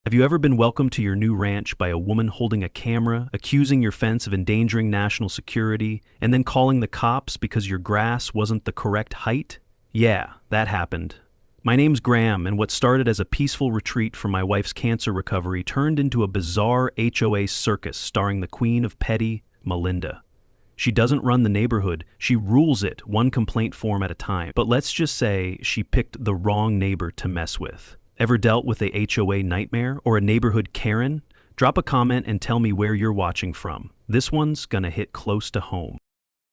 Have you ever been welcomed to your new ranch by a woman holding a camera, accusing your fence of endangering national security, and then calling the cops because your grass wasn't the correct height? Yeah, that happened. My name's Graham, and what started as a peaceful retreat from my wife's cancer recovery turned into a bizarre HOA circus starring the queen of petty, Melinda. She doesn't run the neighborhood, she rules it, one complaint form at a time. But let's just say she picked the wrong neighbor to mess with. Ever dealt with a HOA nightmare or a neighborhood Karen? Drop a comment and tell me where you're watching from. This one's gonna hit close to home.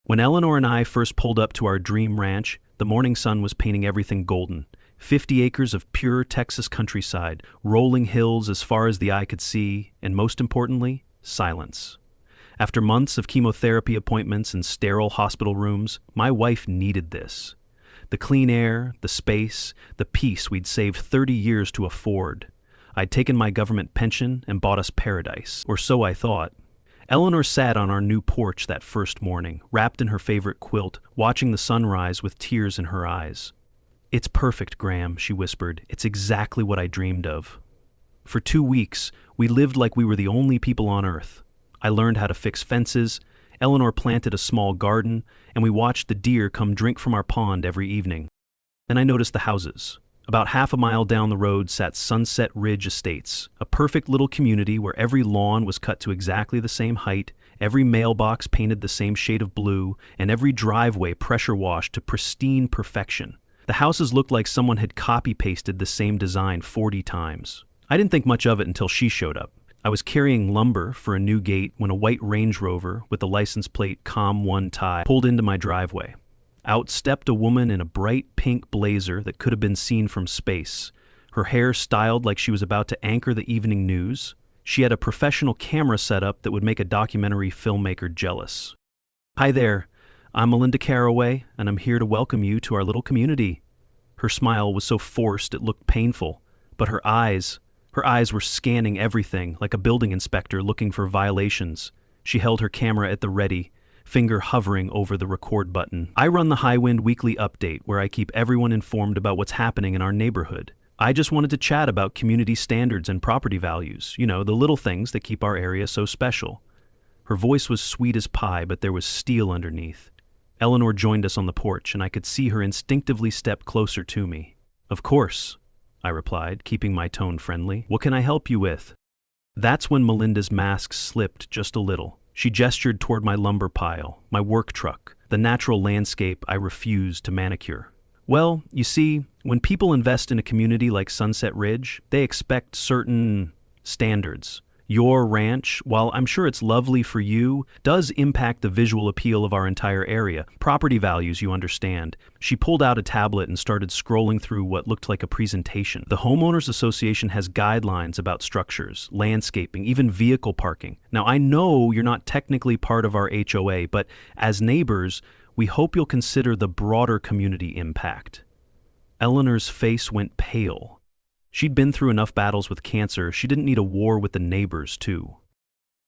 When Eleanor and I first pulled up to our dream ranch, the morning sun was painting everything golden. 50 acres of pure Texas countryside, rolling hills as far as the eye could see, and most importantly, silence. After months of chemotherapy appointments and sterile hospital rooms, my wife needed this. The clean air, the space, the peace we'd saved 30 years to afford. I'd taken my government pension and bought us paradise, or so I thought. Eleanor sat on our new porch that first morning, wrapped in her favorite quilt, watching the sunrise with tears in her eyes. "It's perfect, Graham," she whispered. "It's exactly what I dreamed of." For 2 weeks, we lived like we were the only people on Earth. I learned how to fix fences, Eleanor planted a small garden, and we watched the deer come drink from our pond every evening. Then I noticed the houses. About half a mile down the road sat Sunset Ridge Estates, a perfect little community where every lawn was cut to exactly the same height, every mailbox painted the same shade of blue, and every driveway pressure washed to pristine perfection. The houses looked like someone had copy-pasted the same design 40 times. I didn't think much of it until she showed up. I was carrying lumber for a new gate when a white Range Rover with the license plate COM1 tie pulled into my driveway. Out stepped a woman in a bright pink blazer that could have been seen from space, her hair styled like she was about to anchor the evening news. She had a professional camera setup that would make a documentary filmmaker jealous. "Hi there, I'm Melinda Caraway, and I'm here to welcome you to our little community." Her smile was so forced it looked painful, but her eyes were scanning everything like a building inspector looking for violations. She held her camera at the ready, finger hovering over the record button. "I run the Highwind Weekly Update, where I keep everyone informed about what's happening in our neighborhood. I just wanted to chat about community standards and property values, the little things that keep our area so special." Her voice was sweet as pie, but there was steel underneath. Eleanor joined us on the porch, and I could see her instinctively step closer to me. "Of course," I replied, keeping my tone friendly. "What can I help you with?" That's when Melinda's mask slipped just a little. She gestured toward my lumber pile, my work truck, the natural landscape I refused to manicure. "Well, you see, when people invest in a community like Sunset Ridge, they expect certain standards. Your ranch, while I'm sure it's lovely for you, does impact the visual appeal of our entire area. Property values, you understand." She pulled out a tablet and started scrolling through what looked like a presentation. "The Homeowners Association has guidelines about structures, landscaping, even vehicle parking. Now, I know you're not technically part of our HOA, but as neighbors, we hope you'll consider the broader community impact." Eleanor's face went pale. She'd been through enough battles with cancer, she didn't need a war with the neighbors, too.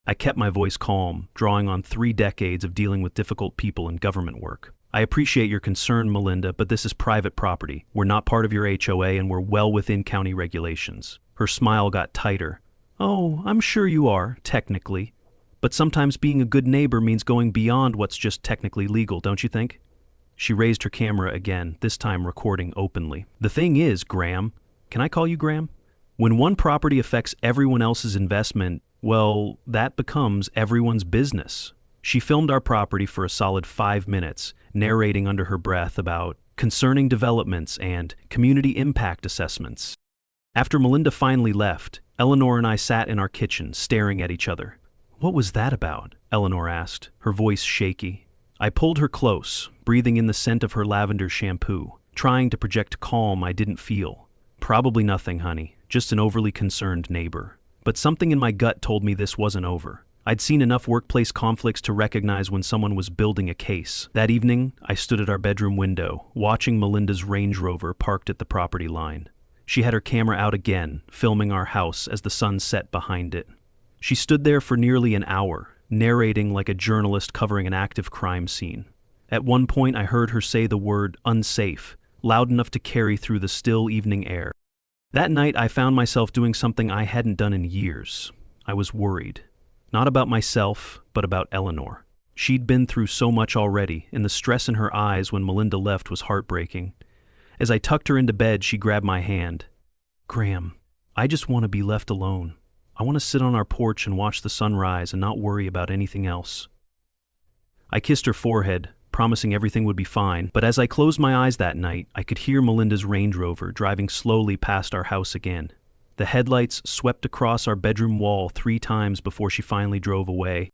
I kept my voice calm, drawing on 3 decades of dealing with difficult people in government work. "I appreciate your concern, Melinda, but this is private property. We're not part of your HOA, and we're well within county regulations." Her smile got tighter. "Oh, I'm sure you are, technically. But sometimes being a good neighbor means going beyond what's just technically legal, don't you think?" She raised her camera again, this time recording openly. "The thing is, Graham," can I call you Graham? "When one property affects everyone else's investment, well, that becomes everyone's business." She filmed our property for a solid 5 minutes, narrating under her breath about concerning developments and community impact assessments. After Melinda finally left, Eleanor and I sat in our kitchen, staring at each other. "What was that about?" Eleanor asked, her voice shaky. I pulled her close, breathing in the scent of her lavender shampoo, trying to project calm I didn't feel. "Probably nothing, honey, just an overly concerned neighbor." But something in my gut told me this wasn't over. I'd seen enough workplace conflicts to recognize when someone was building a case. That evening, I stood at our bedroom window, watching Melinda's Range Rover parked at the property line. She had her camera out again, filming our house as the sun set behind it. She stood there for nearly an hour, narrating like a journalist covering an active crime scene. At one point, I heard her say the word "unsafe," loud enough to carry through the still evening air. That night, I found myself doing something I hadn't done in years. I was worried. Not about myself, but about Eleanor. She'd been through so much already, and the stress in her eyes when Melinda left was heartbreaking. As I tucked her into bed, she grabbed my hand. "Graham, I just want to be left alone. I want to sit on our porch and watch the sun rise and not worry about anything else." I kissed her forehead, promising everything would be fine, but as I closed my eyes that night, I could hear Melinda's Range Rover driving slowly past our house again. The headlights swept across our bedroom wall 3 times before she finally drove away.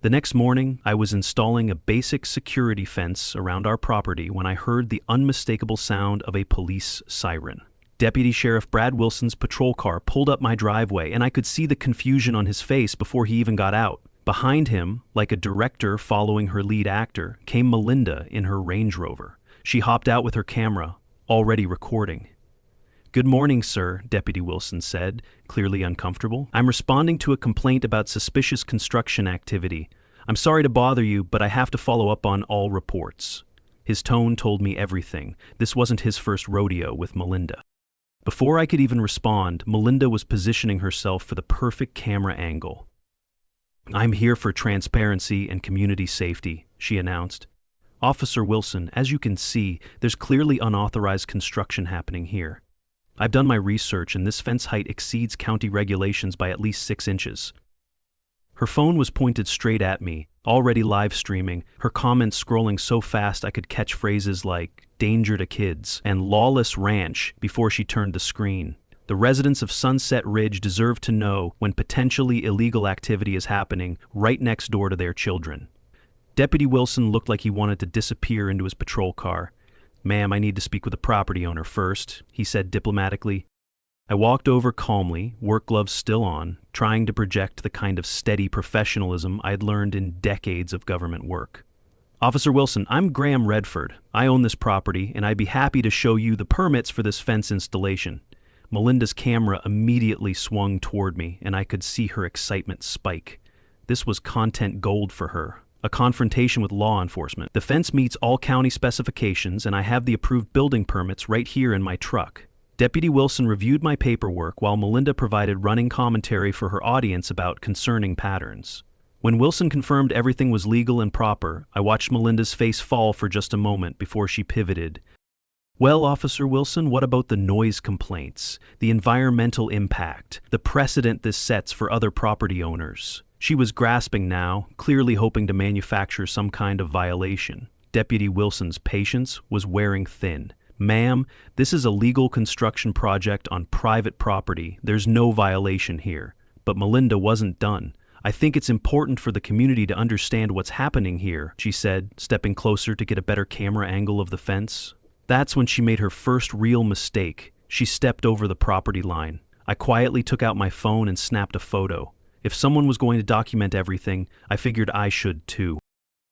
The next morning, I was installing a basic security fence around our property when I heard the unmistakable sound of a police siren. Deputy Sheriff Brad Wilson's patrol car pulled up my driveway, and I could see the confusion on his face before he even got out. Behind him, like a director following her lead actor, came Melinda in her Range Rover. She hopped out with her camera, already recording. "Good morning, sir," Deputy Wilson said, clearly uncomfortable. "I'm responding to a complaint about suspicious construction activity. I'm sorry to bother you, but I have to follow up on all reports." His tone told me everything. This wasn't his first rodeo with Melinda. Before I could even respond, Melinda was positioning herself for the perfect camera angle. "I'm here for transparency and community safety," she announced. "Officer Wilson, as you can see, there's clearly unauthorized construction happening here. I've done my research, and this fence height exceeds county regulations by at least 6 inches. Her phone was pointed straight at me, already live streaming, her comments scrolling so fast I could catch phrases like "danger to kids" and "lawless ranch" before she turned the screen. The residents of Sunset Ridge deserve to know when potentially illegal activity is happening right next door to their children. Deputy Wilson looked like he wanted to disappear into his patrol car. "Ma'am, I need to speak with the property owner first," he said diplomatically. I walked over calmly, work gloves still on, trying to project the kind of steady professionalism I'd learned in decades of government work. "Officer Wilson, I'm Graham Redford. I own this property, and I'd be happy to show you the permits for this fence installation." Melinda's camera immediately swung toward me, and I could see her excitement spike. This was content gold for her. A confrontation with law enforcement. "The fence meets all county specifications, and I have the approved building permits right here in my truck." Deputy Wilson reviewed my paperwork while Melinda provided running commentary for her audience about concerning patterns. When Wilson confirmed everything was legal and proper, I watched Melinda's face fall for just a moment before she pivoted. "Well, Officer Wilson, what about the noise complaints, the environmental impact, the precedent this sets for other property owners?" She was grasping now, clearly hoping to manufacture some kind of violation. Deputy Wilson's patience was wearing thin. "Ma'am, this is a legal construction project on private property. There's no violation here." But Melinda wasn't done. "I think it's important for the community to understand what's happening here," she said, stepping closer to get a better camera angle of the fence. That's when she made her first real mistake. She stepped over the property line. I quietly took out my phone and snapped a photo. If someone was going to document everything, I figured I should too.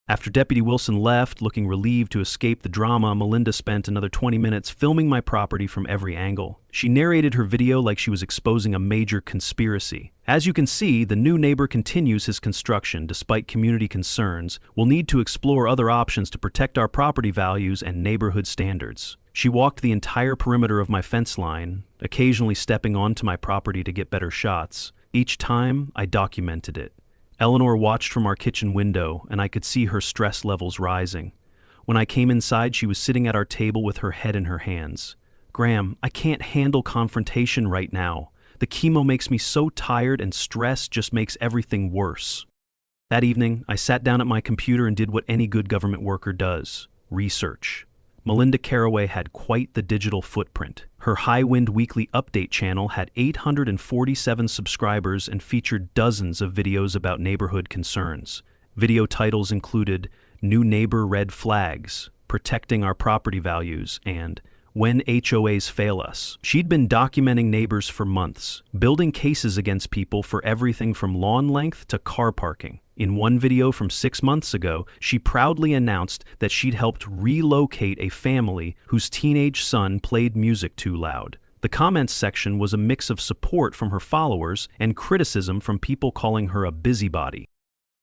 After Deputy Wilson left, looking relieved to escape the drama, Melinda spent another 20 minutes filming my property from every angle. She narrated her video like she was exposing a major conspiracy. "As you can see, the new neighbor continues his construction despite community concerns. We'll need to explore other options to protect our property values and neighborhood standards." She walked the entire perimeter of my fence line, occasionally stepping onto my property to get better shots. Each time, I documented it. Eleanor watched from our kitchen window, and I could see her stress levels rising. When I came inside, she was sitting at our table with her head in her hands. "Graham, I can't handle confrontation right now. The chemo makes me so tired, and stress just makes everything worse." That evening, I sat down at my computer and did what any good government worker does: research. Melinda Caraway had quite the digital footprint. Her High Wind Weekly Update channel had 847 subscribers and featured dozens of videos about neighborhood concerns. Video titles included "New Neighbor Red Flags," "Protecting Our Property Values," and "When HOAs Fail Us." She'd been documenting neighbors for months, building cases against people for everything from lawn length to car parking. In one video from 6 months ago, she proudly announced that she'd helped relocate a family whose teenage son played music too loud. The comments section was a mix of support from her followers and criticism from people calling her a busybody.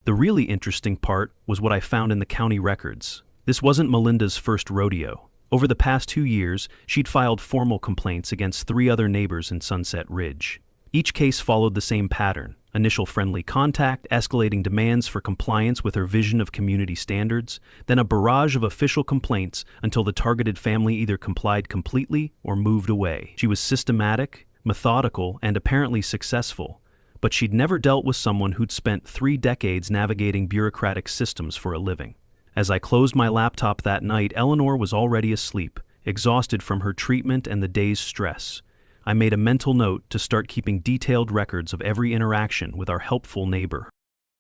The really interesting part was what I found in the county records. This wasn't Melinda's first rodeo. Over the past 2 years, she'd filed formal complaints against 3 other neighbors in Sunset Ridge. Each case followed the same pattern: initial friendly contact, escalating demands for compliance with her vision of community standards, then a barrage of official complaints until the targeted family either complied completely or moved away. She was systematic, methodical, and apparently successful, but she'd never dealt with someone who'd spent 3 decades navigating bureaucratic systems for a living. As I closed my laptop that night, Eleanor was already asleep, exhausted from her treatment and the day's stress. I made a mental note to start keeping detailed records of every interaction with our helpful neighbor.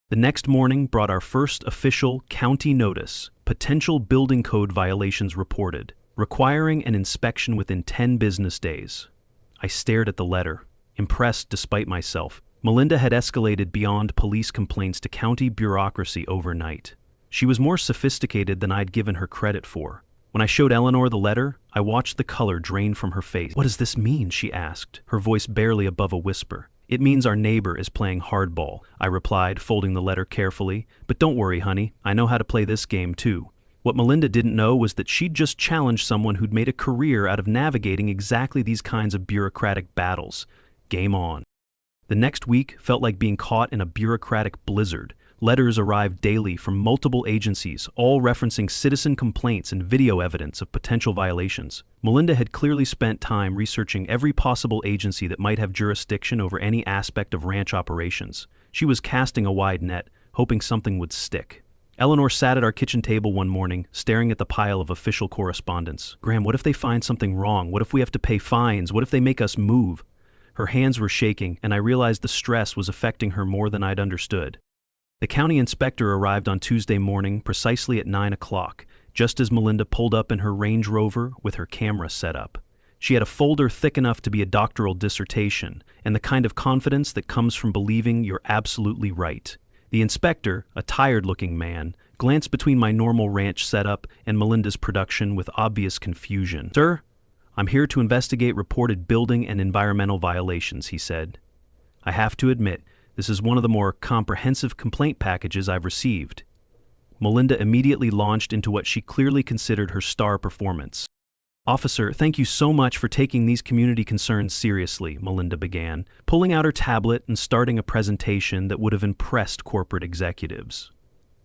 The next morning brought our first official county notice: potential building code violations reported, requiring an inspection within 10 business days. I stared at the letter, impressed despite myself. Melinda had escalated beyond police complaints to county bureaucracy overnight. She was more sophisticated than I'd given her credit for. When I showed Eleanor the letter, I watched the color drain from her face. "What does this mean?" she asked, her voice barely above a whisper. "It means our neighbor is playing hardball," I replied, folding the letter carefully. "But don't worry, honey, I know how to play this game too." What Melinda didn't know was that she'd just challenged someone who'd made a career out of navigating exactly these kinds of bureaucratic battles. Game on. The next week felt like being caught in a bureaucratic blizzard. Letters arrived daily from multiple agencies, all referencing citizen complaints and video evidence of potential violations. Melinda had clearly spent time researching every possible agency that might have jurisdiction over any aspect of ranch operations. She was casting a wide net, hoping something would stick. Eleanor sat at our kitchen table one morning, staring at the pile of official correspondence. "Graham, what if they find something wrong? What if we have to pay fines? What if they make us move?" Her hands were shaking, and I realized the stress was affecting her more than I'd understood. The county inspector arrived on Tuesday morning precisely at 9 o'clock, just as Melinda pulled up in her Range Rover with her camera set up. She had a folder thick enough to be a doctoral dissertation, and the kind of confidence that comes from believing you're absolutely right. The inspector, a tired-looking man, glanced between my normal ranch setup and Melinda's production with obvious confusion. "Sir, I'm here to investigate reported building and environmental violations," he said. "I have to admit, this is one of the more comprehensive complaint packages I've received." Melinda immediately launched into what she clearly considered her star performance. "Officer, thank you so much for taking these community concerns seriously," Melinda began, pulling out her tablet and starting a presentation that would have impressed corporate executives.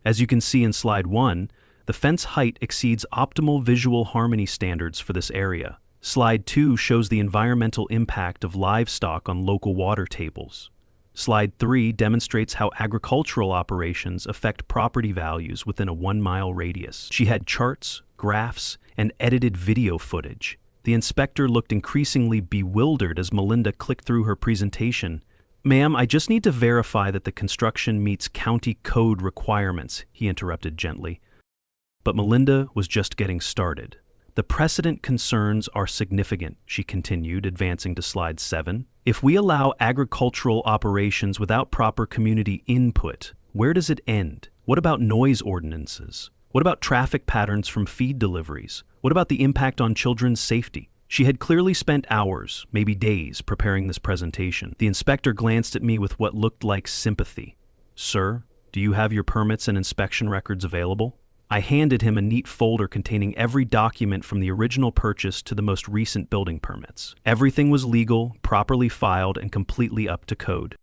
As you can see in slide 1, the fence height exceeds optimal visual harmony standards for this area. Slide 2 shows the environmental impact of livestock on local water tables. Slide 3 demonstrates how agricultural operations affect property values within a 1-mile radius. She had charts, graphs, and edited video footage. The inspector looked increasingly bewildered as Melinda clicked through her presentation. "Ma'am, I just need to verify that the construction meets county code requirements," he interrupted gently. But Melinda was just getting started. "The precedent concerns are significant," she continued, advancing to slide 7. "If we allow agricultural operations without proper community input, where does it end? What about noise ordinances? What about traffic patterns from feed deliveries? What about the impact on children's safety?" She had clearly spent hours, maybe days, preparing this presentation. The inspector glanced at me with what looked like sympathy. "Sir, do you have your permits and inspection records available?" I handed him a neat folder containing every document from the original purchase to the most recent building permits. Everything was legal, properly filed, and completely up to code.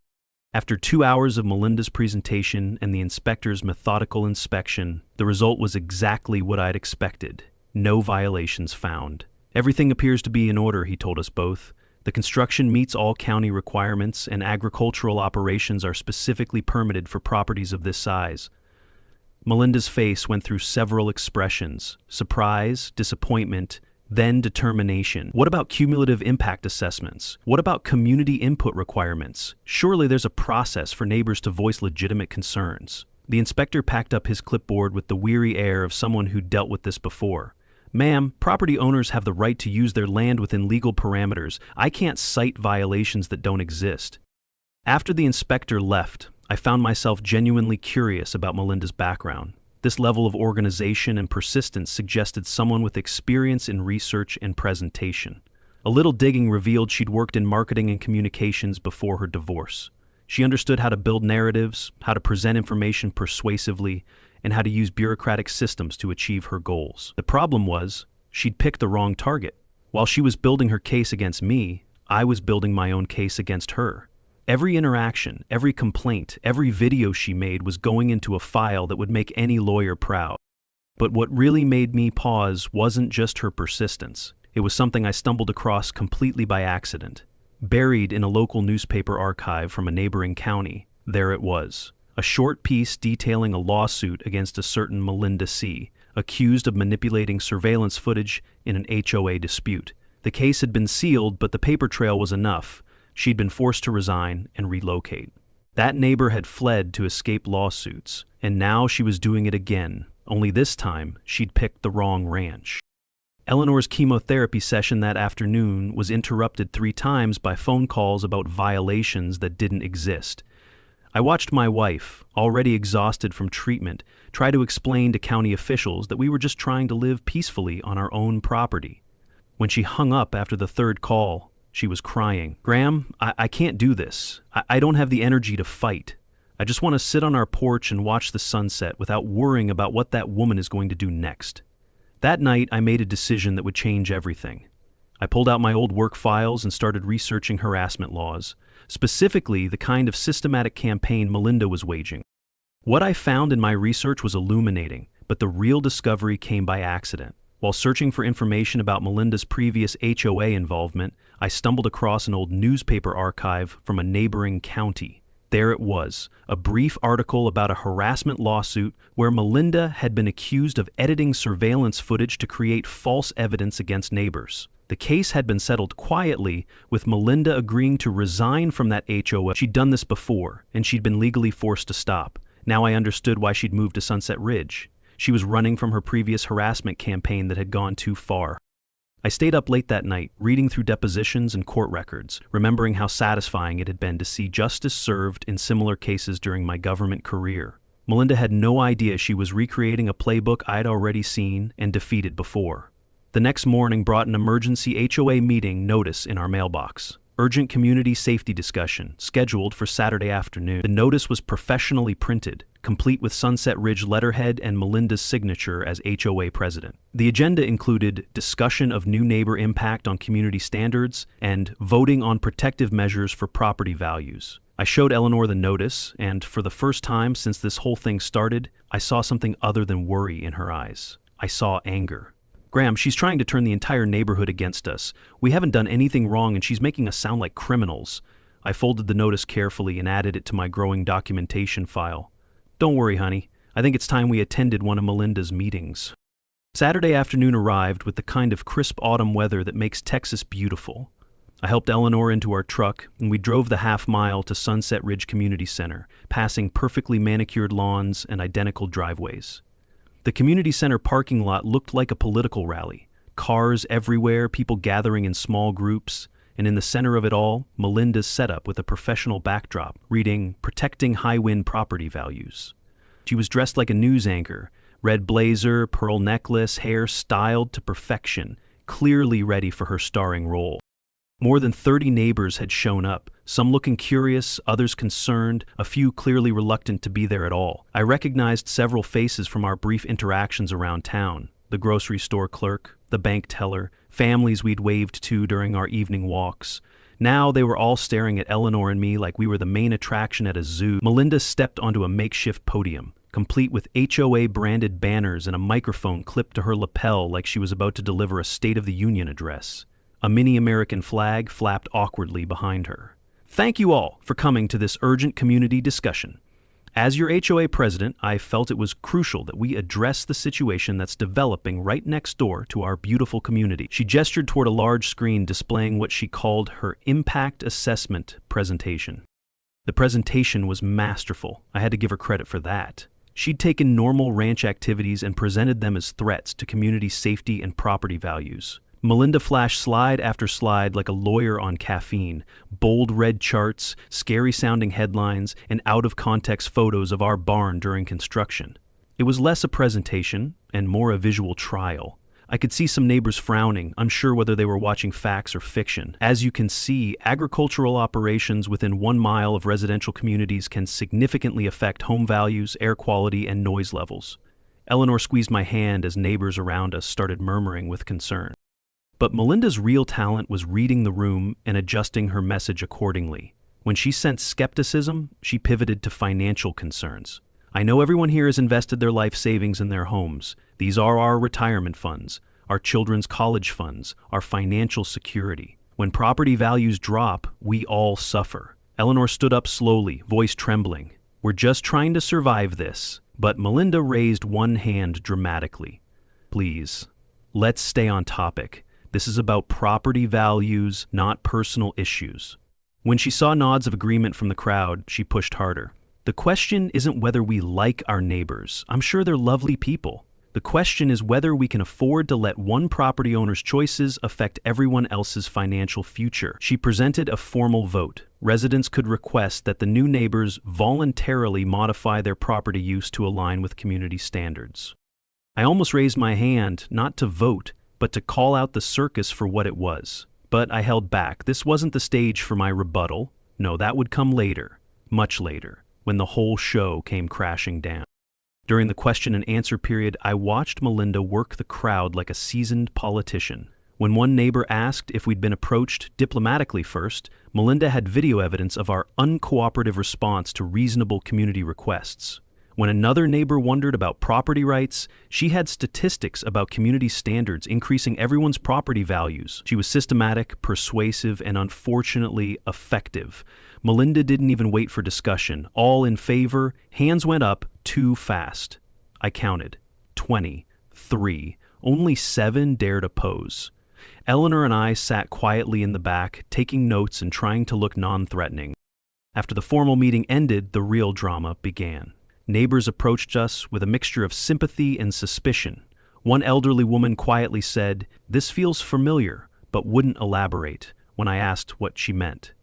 After 2 hours of Melinda's presentation and the inspector's methodical inspection, the result was exactly what I'd expected. No violations found. "Everything appears to be in order," he told us both. "The construction meets all county requirements, and agricultural operations are specifically permitted for properties of this size." Melinda's face went through several expressions: surprise, disappointment, then determination. "What about cumulative impact assessments? What about community input requirements? Surely there's a process for neighbors to voice legitimate concerns." The inspector packed up his clipboard with the weary air of someone who'd dealt with this before. "Ma'am, property owners have the right to use their land within legal parameters. I can't cite violations that don't exist." After the inspector left, I found myself genuinely curious about Melinda's background. This level of organization and persistence suggested someone with experience in research and presentation. A little digging revealed she'd worked in marketing and communications before her divorce. She understood how to build narratives, how to present information persuasively, and how to use bureaucratic systems to achieve her goals. The problem was, she'd picked the wrong target. While she was building her case against me, I was building my own case against her. Every interaction, every complaint, every video she made was going into a file that would make any lawyer proud. But what really made me pause wasn't just her persistence. It was something I stumbled across completely by accident. Buried in a local newspaper archive from a neighboring county, there it was. A short piece detailing a lawsuit against a certain Melinda C., accused of manipulating surveillance footage in an HOA dispute. The case had been sealed, but the paper trail was enough. She'd been forced to resign and relocate. That neighbor had fled to escape lawsuits, and now she was doing it again, only this time she'd picked the wrong ranch. Eleanor's chemotherapy session that afternoon was interrupted 3 times by phone calls about violations that didn't exist. I watched my wife, already exhausted from treatment, try to explain to county officials that we were just trying to live peacefully on our own property. When she hung up after the 3rd call, she was crying. "Graham, I can't do this. I don't have the energy to fight. I just want to sit on our porch and watch the sunset without worrying about what that woman is going to do next." That night, I made a decision that would change everything. I pulled out my old work files and started researching harassment laws, specifically the kind of systematic campaign Melinda was waging. What I found in my research was illuminating, but the real discovery came by accident. While searching for information about Melinda's previous HOA involvement, I stumbled across an old newspaper archive from a neighboring county. There it was, a brief article about a harassment lawsuit where Melinda had been accused of editing surveillance footage to create false evidence against neighbors. The case had been settled quietly, with Melinda agreeing to resign from that HOA. She'd done this before, and she'd been legally forced to stop. Now I understood why she'd moved to Sunset Ridge. She was running from her previous harassment campaign that had gone too far. I stayed up late that night, reading through depositions and court records, remembering how satisfying it had been to see justice served in similar cases during my government career. Melinda had no idea she was recreating a playbook I'd already seen and defeated before. The next morning brought an emergency HOA meeting notice in our mailbox. Urgent community safety discussion, scheduled for Saturday afternoon. The notice was professionally printed, complete with Sunset Ridge letterhead and Melinda's signature as HOA president. The agenda included discussion of new neighbor impact on community standards and voting on protective measures for property values. I showed Eleanor the notice, and for the first time since this whole thing started, I saw something other than worry in her eyes. I saw anger. "Graham, she's trying to turn the entire neighborhood against us. We haven't done anything wrong and she's making us sound like criminals." I folded the notice carefully and added it to my growing documentation file. "Don't worry, honey. I think it's time we attended one of Melinda's meetings." Saturday afternoon arrived with the kind of crisp autumn weather that makes Texas beautiful. I helped Eleanor into our truck, and we drove the half-mile to Sunset Ridge Community Center, passing perfectly manicured lawns and identical driveways. The community center parking lot looked like a political rally. Cars everywhere, people gathering in small groups, and in the center of it all, Melinda's setup with a professional backdrop, reading, "Protecting High-Wind Property Values." She was dressed like a news anchor, red blazer, pearl necklace, hair styled to perfection, clearly ready for her starring role. More than 30 neighbors had shown up, some looking curious, others concerned, a few clearly reluctant to be there at all. I recognized several faces from our brief interactions around town: the grocery store clerk, the bank teller, families we'd waved to during our evening walks. Now they were all staring at Eleanor and me like we were the main attraction at a zoo. Melinda stepped onto a makeshift podium, complete with HOA-branded banners and a microphone clipped to her lapel like she was about to deliver a State of the Union address. A mini American flag flapped awkwardly behind her. "Thank you all for coming to this urgent community discussion. As your HOA president, I felt it was crucial that we address the situation that's developing right next door to our beautiful community." She gestured toward a large screen displaying what she called her impact assessment presentation. The presentation was masterful. I had to give her credit for that. She'd taken normal ranch activities and presented them as threats to community safety and property values. Melinda flashed slide after slide like a lawyer on caffeine, bold red charts, scary-sounding headlines, and out-of-context photos of our barn during construction. It was less a presentation and more a visual trial. I could see some neighbors frowning, unsure whether they were watching facts or fiction. As you can see, agricultural operations within 1 mile of residential communities can significantly affect home values, air quality, and noise levels. Eleanor squeezed my hand as neighbors around us started murmuring with concern. But Melinda's real talent was reading the room and adjusting her message accordingly. When she sensed skepticism, she pivoted to financial concerns. I know everyone here has invested their life savings in their homes. These are our retirement funds, our children's college funds, our financial security. When property values drop, we all suffer. Eleanor stood up slowly, voice trembling. We're just trying to survive this. But Melinda raised one hand dramatically. Please, let's stay on topic. This is about property values, not personal issues. When she saw nods of agreement from the crowd, she pushed harder. The question isn't whether we like our neighbors. I'm sure they're lovely people. The question is whether we can afford to let one property owner's choices affect everyone else's financial future. She presented a formal vote. Residents could request that the new neighbors voluntarily modify their property use to align with community standards. I almost raised my hand, not to vote, but to call out the circus for what it was. But I held back. This wasn't the stage for my rebuttal. No, that would come later, much later, when the whole show came crashing down. During the question and answer period, I watched Melinda work the crowd like a seasoned politician. When one neighbor asked if we'd been approached diplomatically first, Melinda had video evidence of our uncooperative response to reasonable community requests. When another neighbor wondered about property rights, she had statistics about community standards increasing everyone's property values. She was systematic, persuasive, and unfortunately effective. Melinda didn't even wait for discussion. All in favor, hands went up too fast. I counted. 23. Only 7 dared oppose. Eleanor and I sat quietly in the back, taking notes and trying to look non-threatening. After the formal meeting ended, the real drama began. Neighbors approached us with a mixture of sympathy and suspicion. One elderly woman quietly said, "This feels familiar," but wouldn't elaborate when I asked what she meant.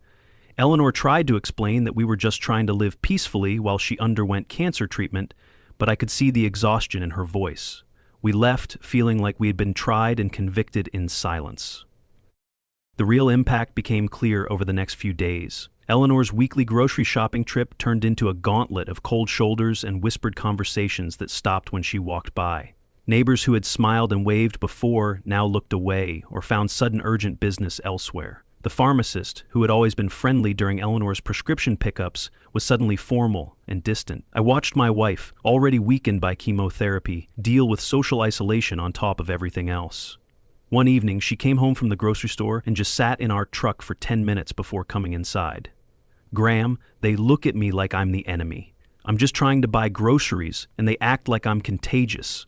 Eleanor tried to explain that we were just trying to live peacefully while she underwent cancer treatment, but I could see the exhaustion in her voice. We left feeling like we had been tried and convicted in silence. The real impact became clear over the next few days. Eleanor's weekly grocery shopping trip turned into a gauntlet of cold shoulders and whispered conversations that stopped when she walked by. Neighbors who had smiled and waved before now looked away or found sudden urgent business elsewhere. The pharmacist, who had always been friendly during Eleanor's prescription pickups, was suddenly formal and distant. I watched my wife, already weakened by chemotherapy, deal with social isolation on top of everything else. One evening, she came home from the grocery store and just sat in our truck for 10 minutes before coming inside. "Graham, they look at me like I'm the enemy. I'm just trying to buy groceries, and they act like I'm contagious."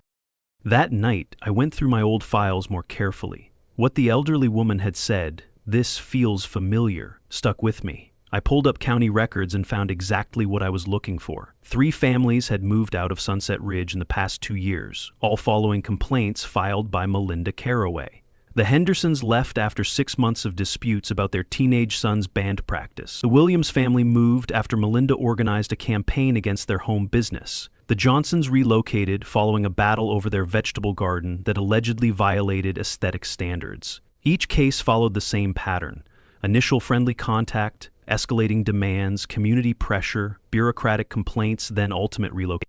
That night, I went through my old files more carefully. What the elderly woman had said, "This feels familiar," stuck with me. I pulled up county records and found exactly what I was looking for. 3 families had moved out of Sunset Ridge in the past 2 years, all following complaints filed by Melinda Caraway. The Hendersons left after 6 months of disputes about their teenage son's band practice. The Williams family moved after Melinda organized a campaign against their home business. The Johnsons relocated following a battle over their vegetable garden that allegedly violated aesthetic standards. Each case followed the same pattern: initial friendly contact, escalating demands, community pressure, bureaucratic complaints, then ultimate relocation.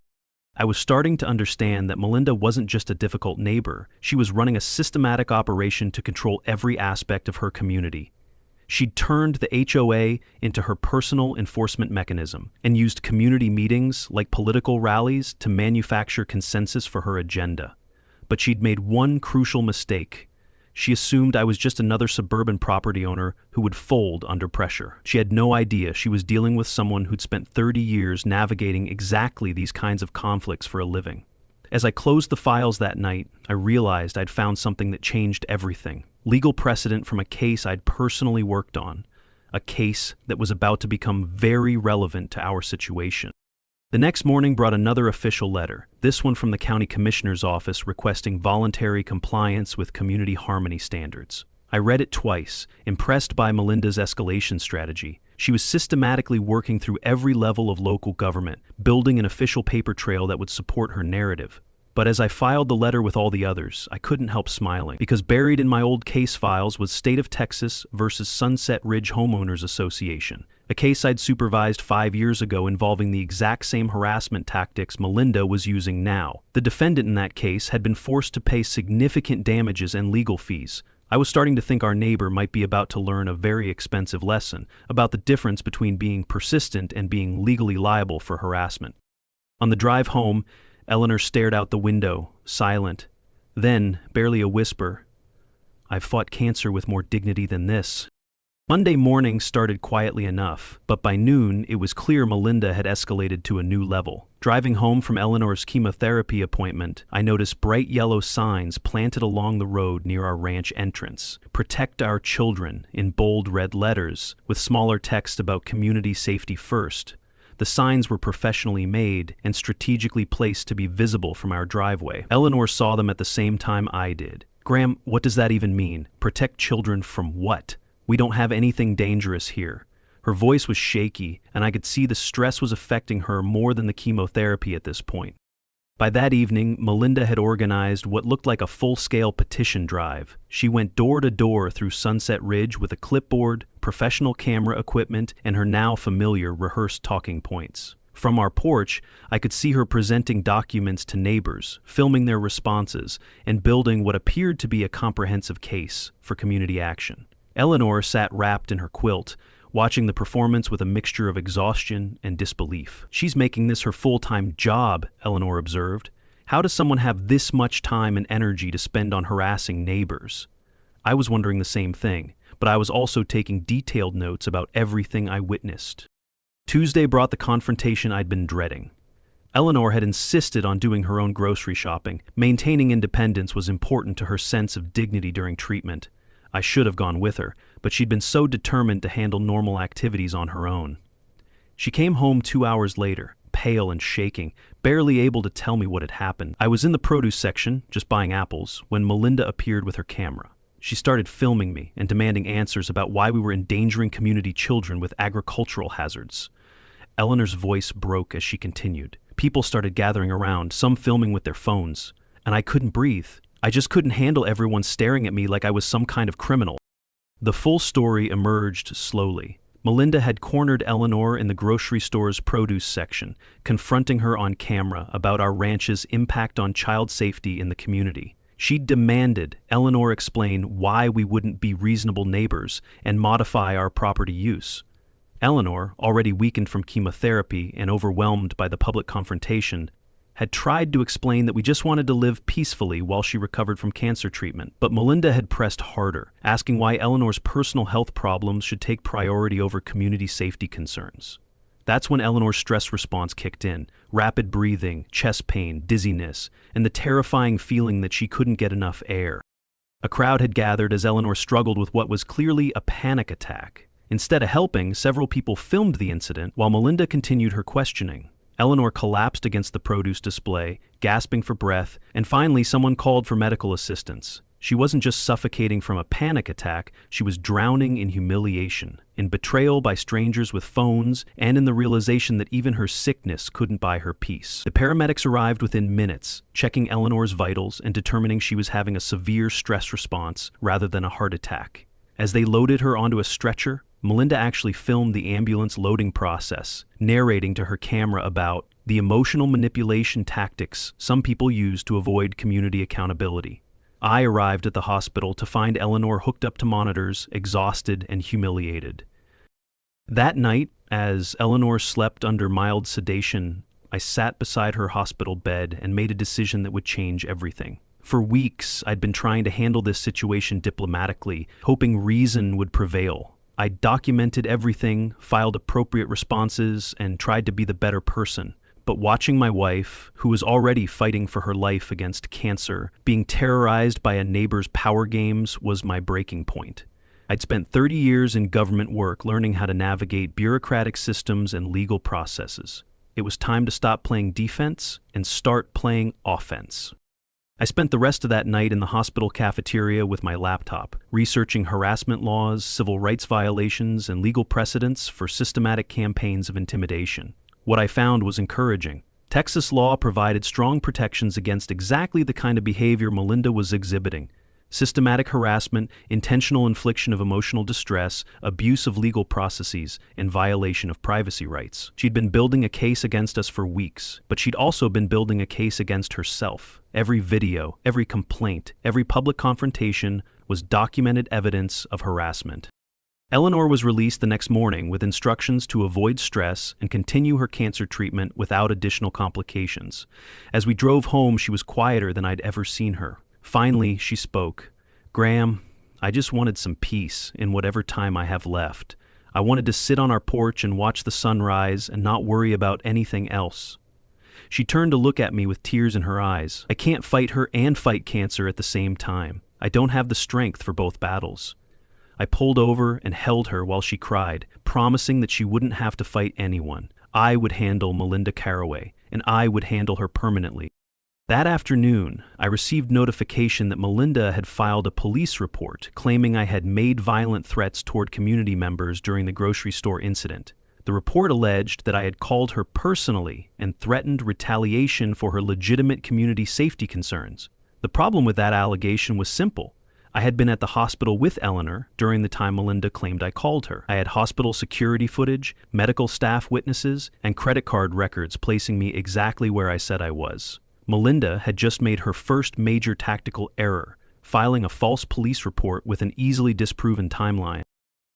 I was starting to understand that Melinda wasn't just a difficult neighbor. She was running a systematic operation to control every aspect of her community. She'd turned the HOA into her personal enforcement mechanism and used community meetings, like political rallies, to manufacture consensus for her agenda. But she'd made one crucial mistake. She assumed I was just another suburban property owner who would fold under pressure. She had no idea she was dealing with someone who'd spent 30 years navigating exactly these kinds of conflicts for a living. As I closed the files that night, I realized I'd found something that changed everything. Legal precedent from a case I'd personally worked on, a case that was about to become very relevant to our situation. The next morning brought another official letter, this one from the county commissioner's office requesting voluntary compliance with community harmony standards. I read it twice, impressed by Melinda's escalation strategy. She was systematically working through every level of local government, building an official paper trail that would support her narrative. But as I filed the letter with all the others, I couldn't help smiling, because buried in my old case files was State of Texas versus Sunset Ridge Homeowners Association, a case I'd supervised 5 years ago involving the exact same harassment tactics Melinda was using now. The defendant in that case had been forced to pay significant damages and legal fees. I was starting to think our neighbor might be about to learn a very expensive lesson about the difference between being persistent and being legally liable for harassment. On the drive home, Eleanor stared out the window, silent. Then, barely a whisper, "I've fought cancer with more dignity than this." Monday morning started quietly enough, but by noon it was clear Melinda had escalated to a new level. Driving home from Eleanor's chemotherapy appointment, I noticed bright yellow signs planted along the road near our ranch entrance. "Protect our children," in bold red letters, with smaller text about community safety first. The signs were professionally made and strategically placed to be visible from our driveway. Eleanor saw them at the same time I did. "Graham, what does that even mean? Protect children from what? We don't have anything dangerous here." Her voice was shaky, and I could see the stress was affecting her more than the chemotherapy at this point. By that evening, Melinda had organized what looked like a full-scale petition drive. She went door to door through Sunset Ridge with a clipboard, professional camera equipment, and her now familiar rehearsed talking points. From our porch, I could see her presenting documents to neighbors, filming their responses, and building what appeared to be a comprehensive case for community action. Eleanor sat wrapped in her quilt, watching the performance with a mixture of exhaustion and disbelief. "She's making this her full-time job," Eleanor observed. "How does someone have this much time and energy to spend on harassing neighbors?" I was wondering the same thing, but I was also taking detailed notes about everything I witnessed. Tuesday brought the confrontation I'd been dreading. Eleanor had insisted on doing her own grocery shopping. Maintaining independence was important to her sense of dignity during treatment. I should have gone with her, but she'd been so determined to handle normal activities on her own. She came home 2 hours later, pale and shaking, barely able to tell me what had happened. I was in the produce section, just buying apples, when Melinda appeared with her camera. She started filming me and demanding answers about why we were endangering community children with agricultural hazards. Eleanor's voice broke as she continued. People started gathering around, some filming with their phones, and I couldn't breathe. I just couldn't handle everyone staring at me like I was some kind of criminal. The full story emerged slowly. Melinda had cornered Eleanor in the grocery store's produce section, confronting her on camera about our ranch's impact on child safety in the community. She demanded Eleanor explain why we wouldn't be reasonable neighbors and modify our property use. Eleanor, already weakened from chemotherapy and overwhelmed by the public confrontation, had tried to explain that we just wanted to live peacefully while she recovered from cancer treatment. But Melinda had pressed harder, asking why Eleanor's personal health problems should take priority over community safety concerns. That's when Eleanor's stress response kicked in: rapid breathing, chest pain, dizziness, and the terrifying feeling that she couldn't get enough air. A crowd had gathered as Eleanor struggled with what was clearly a panic attack. Instead of helping, several people filmed the incident while Melinda continued her questioning. Eleanor collapsed against the produce display, gasping for breath, and finally someone called for medical assistance. She wasn't just suffocating from a panic attack, she was drowning in humiliation, in betrayal by strangers with phones, and in the realization that even her sickness couldn't buy her peace. The paramedics arrived within minutes, checking Eleanor's vitals and determining she was having a severe stress response rather than a heart attack. As they loaded her onto a stretcher, Melinda actually filmed the ambulance loading process, narrating to her camera about the emotional manipulation tactics some people use to avoid community accountability. I arrived at the hospital to find Eleanor hooked up to monitors, exhausted and humiliated. That night, as Eleanor slept under mild sedation, I sat beside her hospital bed and made a decision that would change everything. For weeks, I'd been trying to handle this situation diplomatically, hoping reason would prevail. I documented everything, filed appropriate responses, and tried to be the better person. But watching my wife, who was already fighting for her life against cancer, being terrorized by a neighbor's power games was my breaking point. I'd spent 30 years in government work learning how to navigate bureaucratic systems and legal processes. It was time to stop playing defense and start playing offense. I spent the rest of that night in the hospital cafeteria with my laptop, researching harassment laws, civil rights violations, and legal precedents for systematic campaigns of intimidation. What I found was encouraging. Texas law provided strong protections against exactly the kind of behavior Melinda was exhibiting. Systematic harassment, intentional infliction of emotional distress, abuse of legal processes, and violation of privacy rights. She'd been building a case against us for weeks, but she'd also been building a case against herself. Every video, every complaint, every public confrontation was documented evidence of harassment. Eleanor was released the next morning with instructions to avoid stress and continue her cancer treatment without additional complications. As we drove home, she was quieter than I'd ever seen her. Finally, she spoke. "Graham, I just wanted some peace in whatever time I have left. I wanted to sit on our porch and watch the sunrise and not worry about anything else." She turned to look at me with tears in her eyes. I can't fight her and fight cancer at the same time. I don't have the strength for both battles. I pulled over and held her while she cried, promising that she wouldn't have to fight anyone. I would handle Melinda Caraway, and I would handle her permanently. That afternoon, I received notification that Melinda had filed a police report claiming I had made violent threats toward community members during the grocery store incident. The report alleged that I had called her personally and threatened retaliation for her legitimate community safety concerns. The problem with that allegation was simple. I had been at the hospital with Eleanor during the time Melinda claimed I called her. I had hospital security footage, medical staff witnesses, and credit card records placing me exactly where I said I was. Melinda had just made her first major tactical error, filing a false police report with an easily disproven timeline.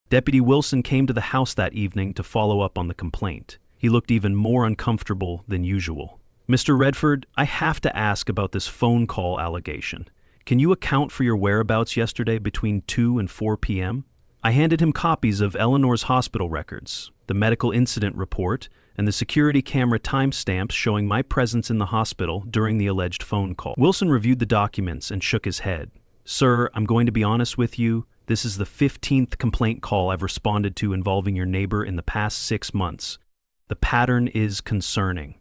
Deputy Wilson came to the house that evening to follow up on the complaint. He looked even more uncomfortable than usual. "Mr. Redford, I have to ask about this phone call allegation. Can you account for your whereabouts yesterday between 2 and 4 p.m.? I handed him copies of Eleanor's hospital records, the medical incident report, and the security camera timestamps showing my presence in the hospital during the alleged phone call. Wilson reviewed the documents and shook his head. "Sir, I'm going to be honest with you. This is the 15th complaint call I've responded to involving your neighbor in the past 6 months. The pattern is concerning."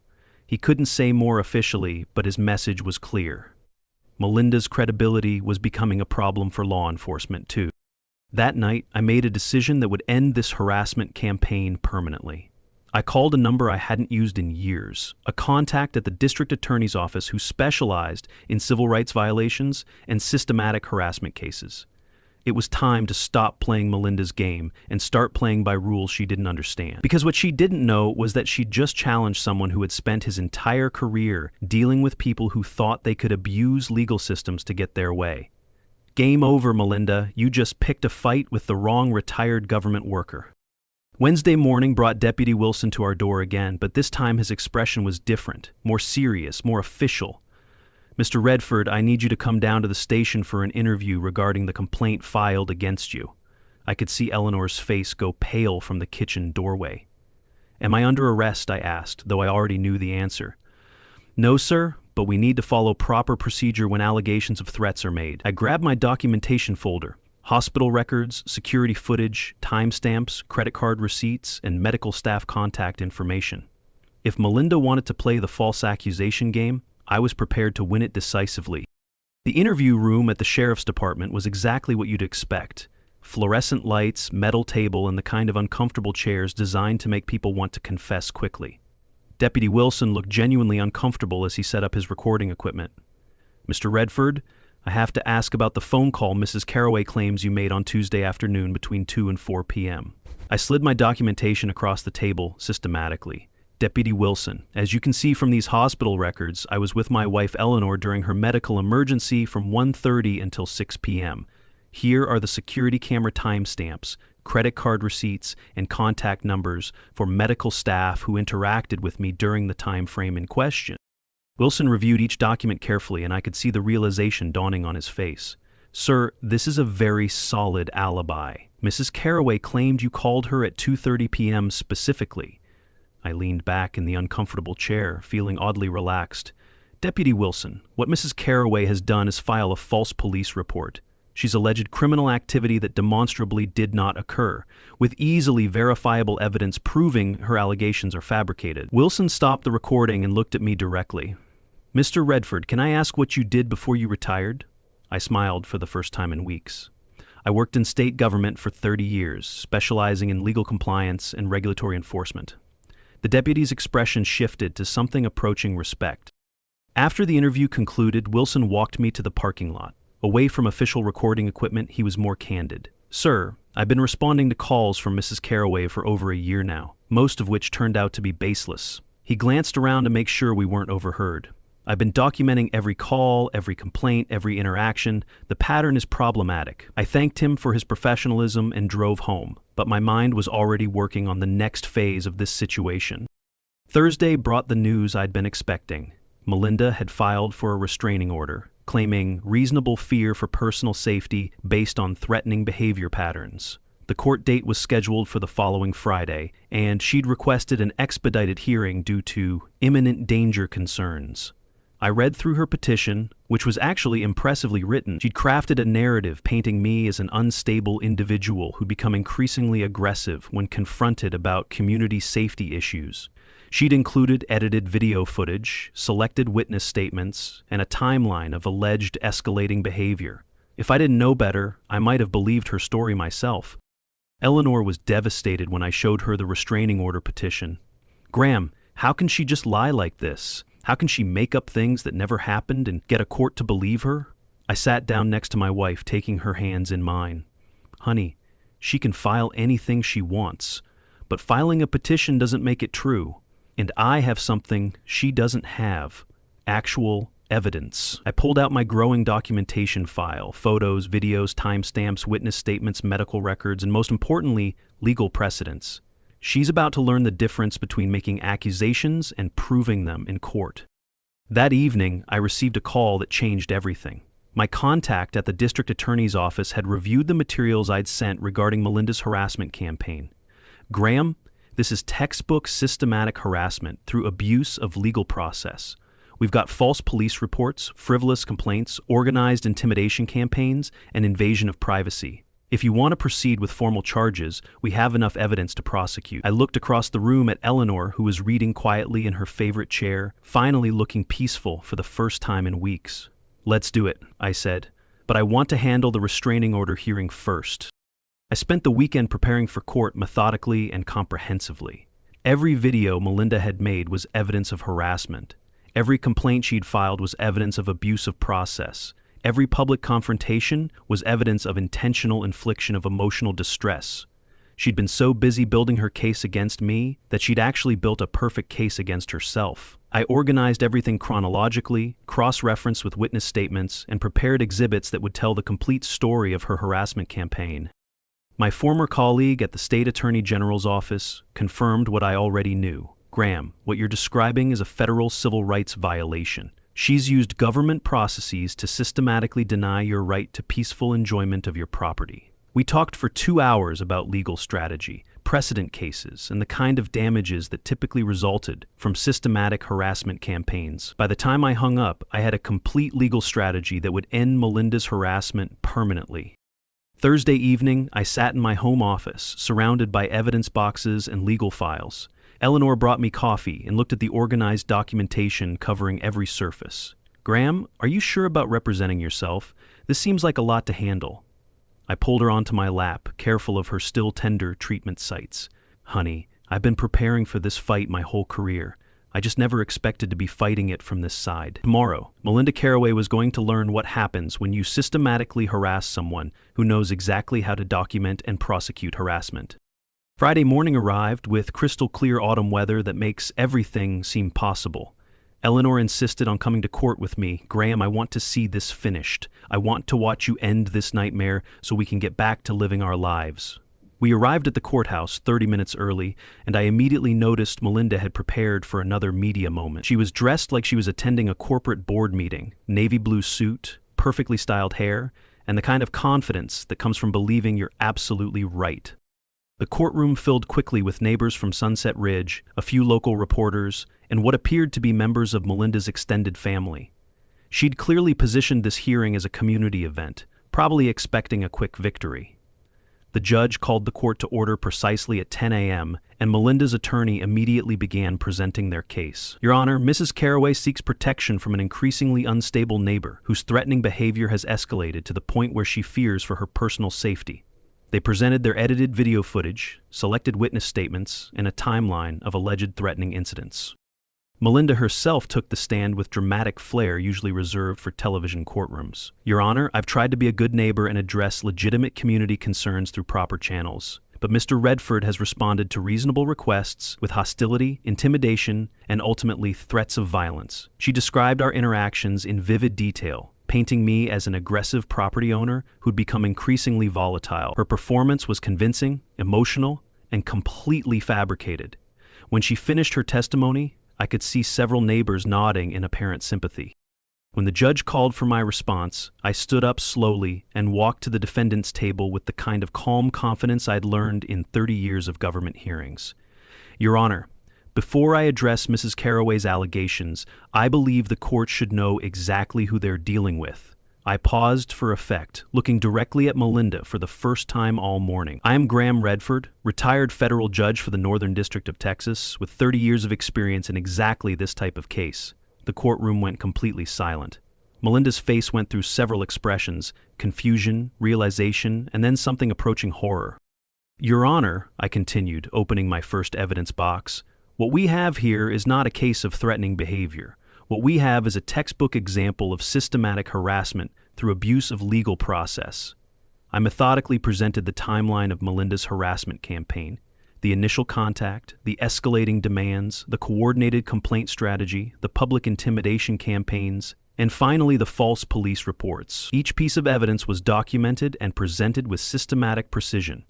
He couldn't say more officially, but his message was clear. Melinda's credibility was becoming a problem for law enforcement, too. That night, I made a decision that would end this harassment campaign permanently. I called a number I hadn't used in years, a contact at the district attorney's office who specialized in civil rights violations and systematic harassment cases. It was time to stop playing Melinda's game and start playing by rules she didn't understand. Because what she didn't know was that she'd just challenged someone who had spent his entire career dealing with people who thought they could abuse legal systems to get their way. "Game over, Melinda. You just picked a fight with the wrong retired government worker." Wednesday morning brought Deputy Wilson to our door again, but this time his expression was different, more serious, more official. "Mr. Redford, I need you to come down to the station for an interview regarding the complaint filed against you." I could see Eleanor's face go pale from the kitchen doorway. "Am I under arrest?" I asked, though I already knew the answer. "No, sir, but we need to follow proper procedure when allegations of threats are made." I grabbed my documentation folder. Hospital records, security footage, timestamps, credit card receipts, and medical staff contact information. If Melinda wanted to play the false accusation game, I was prepared to win it decisively. The interview room at the sheriff's department was exactly what you'd expect. Fluorescent lights, metal table, and the kind of uncomfortable chairs designed to make people want to confess quickly. Deputy Wilson looked genuinely uncomfortable as he set up his recording equipment. "Mr. Redford, I have to ask about the phone call Mrs. Caraway claims you made on Tuesday afternoon between 2 and 4 p.m. I slid my documentation across the table systematically. "Deputy Wilson, as you can see from these hospital records, I was with my wife Eleanor during her medical emergency from 1:30 until 6 p.m. Here are the security camera timestamps, credit card receipts, and contact numbers for medical staff who interacted with me during the time frame in question." Wilson reviewed each document carefully, and I could see the realization dawning on his face. "Sir, this is a very solid alibi. Mrs. Caraway claimed you called her at 2:30 p.m. specifically." I leaned back in the uncomfortable chair, feeling oddly relaxed. "Deputy Wilson, what Mrs. Caraway has done is file a false police report. She's alleged criminal activity that demonstrably did not occur, with easily verifiable evidence proving her allegations are fabricated." Wilson stopped the recording and looked at me directly. "Mr. Redford, can I ask what you did before you retired?" I smiled for the first time in weeks. "I worked in state government for 30 years, specializing in legal compliance and regulatory enforcement." The deputy's expression shifted to something approaching respect. After the interview concluded, Wilson walked me to the parking lot. Away from official recording equipment, he was more candid. "Sir, I've been responding to calls from Mrs. Caraway for over a year now, most of which turned out to be baseless." He glanced around to make sure we weren't overheard. "I've been documenting every call, every complaint, every interaction. The pattern is problematic." I thanked him for his professionalism and drove home, but my mind was already working on the next phase of this situation. Thursday brought the news I'd been expecting. Melinda had filed for a restraining order, claiming reasonable fear for personal safety based on threatening behavior patterns. The court date was scheduled for the following Friday, and she'd requested an expedited hearing due to imminent danger concerns. I read through her petition, which was actually impressively written. She'd crafted a narrative painting me as an unstable individual who'd become increasingly aggressive when confronted about community safety issues. She'd included edited video footage, selected witness statements, and a timeline of alleged escalating behavior. If I didn't know better, I might have believed her story myself. Eleanor was devastated when I showed her the restraining order petition. "Graham, how can she just lie like this? How can she make up things that never happened and get a court to believe her?" I sat down next to my wife, taking her hands in mine. "Honey, she can file anything she wants, but filing a petition doesn't make it true. And I have something she doesn't have: actual evidence." I pulled out my growing documentation file: photos, videos, timestamps, witness statements, medical records, and most importantly, legal precedents. She's about to learn the difference between making accusations and proving them in court. That evening, I received a call that changed everything. My contact at the district attorney's office had reviewed the materials I'd sent regarding Melinda's harassment campaign. "Graham, this is textbook systematic harassment through abuse of legal process. We've got false police reports, frivolous complaints, organized intimidation campaigns, and invasion of privacy. If you want to proceed with formal charges, we have enough evidence to prosecute." I looked across the room at Eleanor, who was reading quietly in her favorite chair, finally looking peaceful for the first time in weeks. "Let's do it," I said, "but I want to handle the restraining order hearing first." I spent the weekend preparing for court methodically and comprehensively. Every video Melinda had made was evidence of harassment. Every complaint she'd filed was evidence of abuse of process. Every public confrontation was evidence of intentional infliction of emotional distress. She'd been so busy building her case against me that she'd actually built a perfect case against herself. I organized everything chronologically, cross-referenced with witness statements, and prepared exhibits that would tell the complete story of her harassment campaign. My former colleague at the State Attorney General's office confirmed what I already knew. "Graham, what you're describing is a federal civil rights violation. She's used government processes to systematically deny your right to peaceful enjoyment of your property." We talked for 2 hours about legal strategy, precedent cases, and the kind of damages that typically resulted from systematic harassment campaigns. By the time I hung up, I had a complete legal strategy that would end Melinda's harassment permanently. Thursday evening, I sat in my home office, surrounded by evidence boxes and legal files. Eleanor brought me coffee and looked at the organized documentation covering every surface. "Graham, are you sure about representing yourself? This seems like a lot to handle." I pulled her onto my lap, careful of her still tender treatment sites. "Honey, I've been preparing for this fight my whole career. I just never expected to be fighting it from this side." Tomorrow, Melinda Caraway was going to learn what happens when you systematically harass someone who knows exactly how to document and prosecute harassment. Friday morning arrived with crystal clear autumn weather that makes everything seem possible. Eleanor insisted on coming to court with me. "Graham, I want to see this finished. I want to watch you end this nightmare so we can get back to living our lives." We arrived at the courthouse 30 minutes early, and I immediately noticed Melinda had prepared for another media moment. She was dressed like she was attending a corporate board meeting: navy blue suit, perfectly styled hair, and the kind of confidence that comes from believing you're absolutely right. The courtroom filled quickly with neighbors from Sunset Ridge, a few local reporters, and what appeared to be members of Melinda's extended family. She'd clearly positioned this hearing as a community event, probably expecting a quick victory. The judge called the court to order precisely at 10 a.m., and Melinda's attorney immediately began presenting their case. "Your Honor, Mrs. Caraway seeks protection from an increasingly unstable neighbor whose threatening behavior has escalated to the point where she fears for her personal safety." They presented their edited video footage, selected witness statements, and a timeline of alleged threatening incidents. Melinda herself took the stand with dramatic flair usually reserved for television courtrooms. Your Honor, I've tried to be a good neighbor and address legitimate community concerns through proper channels. But Mr. Redford has responded to reasonable requests with hostility, intimidation, and ultimately threats of violence. She described our interactions in vivid detail, painting me as an aggressive property owner who'd become increasingly volatile. Her performance was convincing, emotional, and completely fabricated. When she finished her testimony, I could see several neighbors nodding in apparent sympathy. When the judge called for my response, I stood up slowly and walked to the defendant's table with the kind of calm confidence I'd learned in 30 years of government hearings. Your Honor, before I address Mrs. Carraway's allegations, I believe the court should know exactly who they're dealing with. I paused for effect, looking directly at Melinda for the first time all morning. I am Graham Redford, retired federal judge for the Northern District of Texas, with 30 years of experience in exactly this type of case. The courtroom went completely silent. Melinda's face went through several expressions: confusion, realization, and then something approaching horror. Your Honor, I continued, opening my first evidence box, what we have here is not a case of threatening behavior. What we have is a textbook example of systematic harassment through abuse of legal process. I methodically presented the timeline of Melinda's harassment campaign, the initial contact, the escalating demands, the coordinated complaint strategy, the public intimidation campaigns, and finally the false police reports. Each piece of evidence was documented and presented with systematic precision.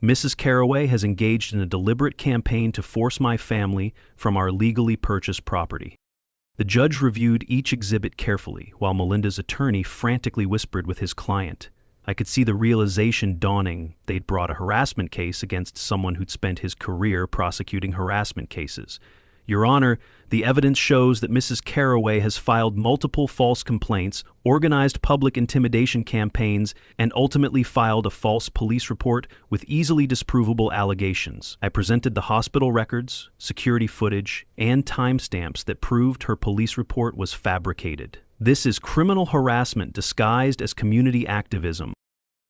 Mrs. Carraway has engaged in a deliberate campaign to force my family from our legally purchased property. The judge reviewed each exhibit carefully, while Melinda's attorney frantically whispered with his client. I could see the realization dawning they'd brought a harassment case against someone who'd spent his career prosecuting harassment cases. Your Honor, the evidence shows that Mrs. Carraway has filed multiple false complaints, organized public intimidation campaigns, and ultimately filed a false police report with easily disprovable allegations. I presented the hospital records, security footage, and timestamps that proved her police report was fabricated. This is criminal harassment disguised as community activism.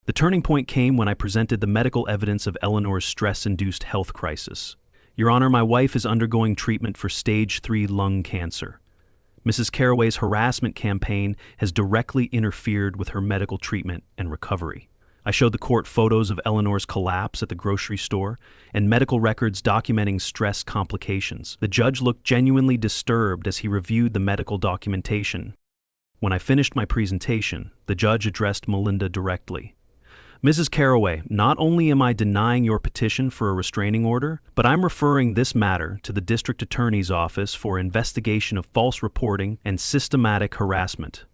The turning point came when I presented the medical evidence of Eleanor's stress-induced health crisis. Your Honor, my wife is undergoing treatment for stage 3 lung cancer. Mrs. Carraway's harassment campaign has directly interfered with her medical treatment and recovery. I showed the court photos of Eleanor's collapse at the grocery store and medical records documenting stress complications. The judge looked genuinely disturbed as he reviewed the medical documentation. When I finished my presentation, the judge addressed Melinda directly. Mrs. Carraway, not only am I denying your petition for a restraining order, but I'm referring this matter to the district attorney's office for investigation of false reporting and systematic harassment.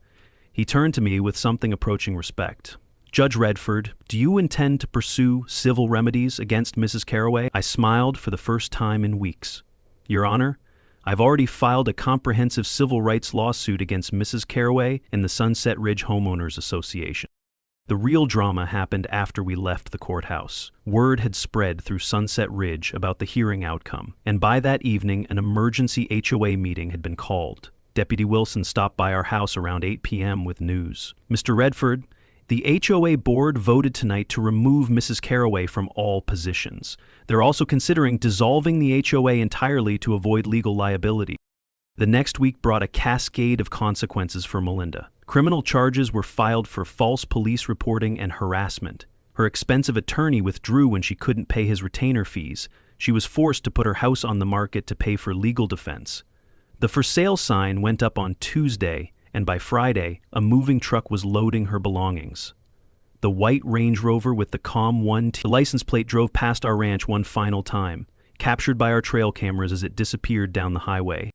He turned to me with something approaching respect. Judge Redford, do you intend to pursue civil remedies against Mrs. Carraway? I smiled for the first time in weeks. Your Honor, I've already filed a comprehensive civil rights lawsuit against Mrs. Carraway and the Sunset Ridge Homeowners Association. The real drama happened after we left the courthouse. Word had spread through Sunset Ridge about the hearing outcome, and by that evening an emergency HOA meeting had been called. Deputy Wilson stopped by our house around 8 p.m. with news. Mr. Redford, the HOA board voted tonight to remove Mrs. Carraway from all positions. They're also considering dissolving the HOA entirely to avoid legal liability. The next week brought a cascade of consequences for Melinda. Criminal charges were filed for false police reporting and harassment. Her expensive attorney withdrew when she couldn't pay his retainer fees. She was forced to put her house on the market to pay for legal defense. The for sale sign went up on Tuesday, and by Friday, a moving truck was loading her belongings. The white Range Rover with the COM 1T license plate drove past our ranch one final time, captured by our trail cameras as it disappeared down the highway.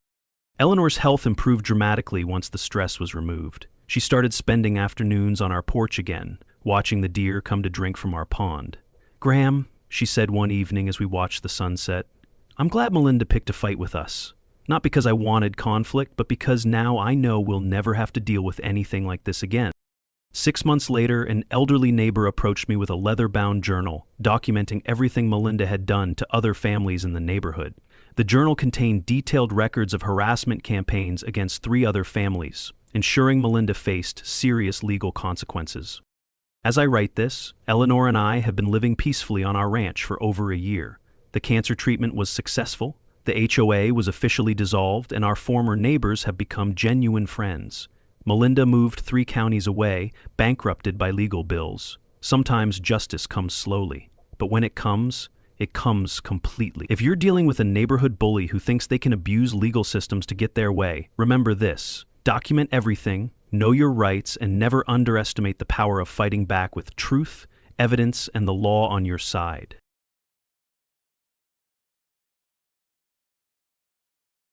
Eleanor's health improved dramatically once the stress was removed. She started spending afternoons on our porch again, watching the deer come to drink from our pond. Graham, she said one evening as we watched the sunset, I'm glad Melinda picked a fight with us. Not because I wanted conflict, but because now I know we'll never have to deal with anything like this again. 6 months later, an elderly neighbor approached me with a leather-bound journal, documenting everything Melinda had done to other families in the neighborhood. The journal contained detailed records of harassment campaigns against 3 other families, ensuring Melinda faced serious legal consequences. As I write this, Eleanor and I have been living peacefully on our ranch for over a year. The cancer treatment was successful, The HOA was officially dissolved, and our former neighbors have become genuine friends. Melinda moved 3 counties away, bankrupted by legal bills. Sometimes justice comes slowly, but when it comes completely. If you're dealing with a neighborhood bully who thinks they can abuse legal systems to get their way, remember this: document everything, know your rights, and never underestimate the power of fighting back with truth, evidence, and the law on your side.